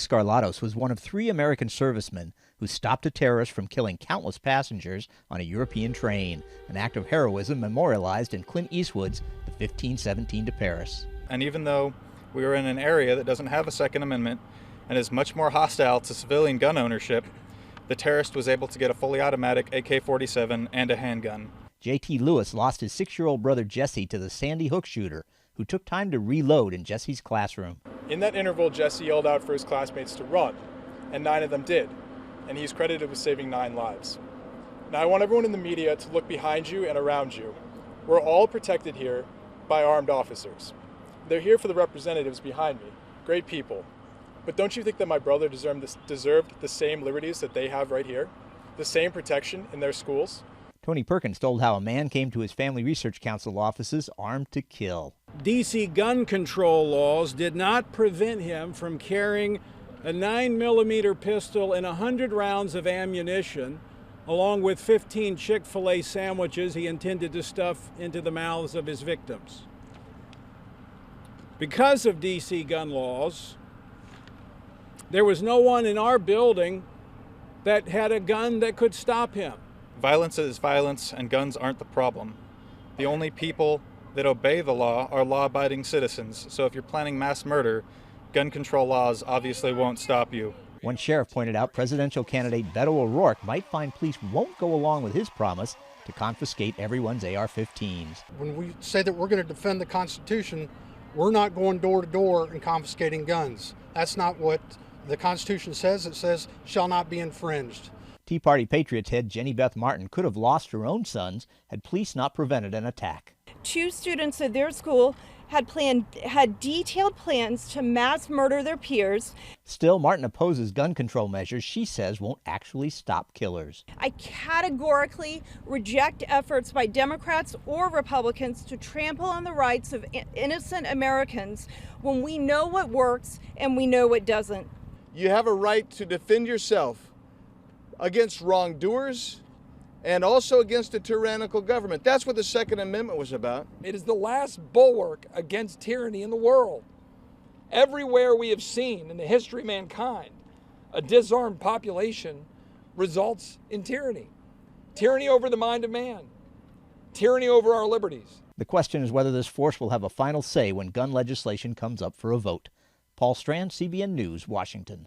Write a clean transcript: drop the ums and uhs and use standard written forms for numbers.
Scarlatos was one of 3 American servicemen who stopped a terrorist from killing countless passengers on a European train, an act of heroism memorialized in Clint Eastwood's The 1517 to Paris. And even though we were in an area that doesn't have a Second Amendment and is much more hostile to civilian gun ownership, the terrorist was able to get a fully automatic AK-47 and a handgun. J.T. Lewis lost his 6-year-old brother Jesse to the Sandy Hook shooter, who took time to reload in Jesse's classroom. In that interval, Jesse yelled out for his classmates to run, and 9 of them did, and he's credited with saving 9 lives. Now I want everyone in the media to look behind you and around you. We're all protected here by armed officers. They're here for the representatives behind me, great people. But don't you think that my brother deserved the same liberties that they have right here? The same protection in their schools? Tony Perkins told how a man came to his Family Research Council offices armed to kill. D.C. gun control laws did not prevent him from carrying a 9mm pistol and 100 rounds of ammunition, along with 15 Chick-fil-A sandwiches he intended to stuff into the mouths of his victims. Because of D.C. gun laws, there was no one in our building that had a gun that could stop him. Violence is violence, and guns aren't the problem. The only people that obey the law are law-abiding citizens, so if you're planning mass murder, gun control laws obviously won't stop you. One sheriff pointed out presidential candidate Beto O'Rourke might find police won't go along with his promise to confiscate everyone's AR-15s. When we say that we're going to defend the Constitution, we're not going door to door and confiscating guns. That's not what the Constitution says. It says shall not be infringed. Tea Party Patriots head Jenny Beth Martin could have lost her own sons had police not prevented an attack. 2 students at their school had detailed plans to mass murder their peers. Still, Martin opposes gun control measures she says won't actually stop killers. I categorically reject efforts by Democrats or Republicans to trample on the rights of innocent Americans when we know what works and we know what doesn't. You have a right to defend yourself against wrongdoers and also against a tyrannical government. That's what the Second Amendment was about. It is the last bulwark against tyranny in the world. Everywhere we have seen in the history of mankind, a disarmed population results in tyranny. Tyranny over the mind of man. Tyranny over our liberties. The question is whether this force will have a final say when gun legislation comes up for a vote. Paul Strand, CBN News, Washington.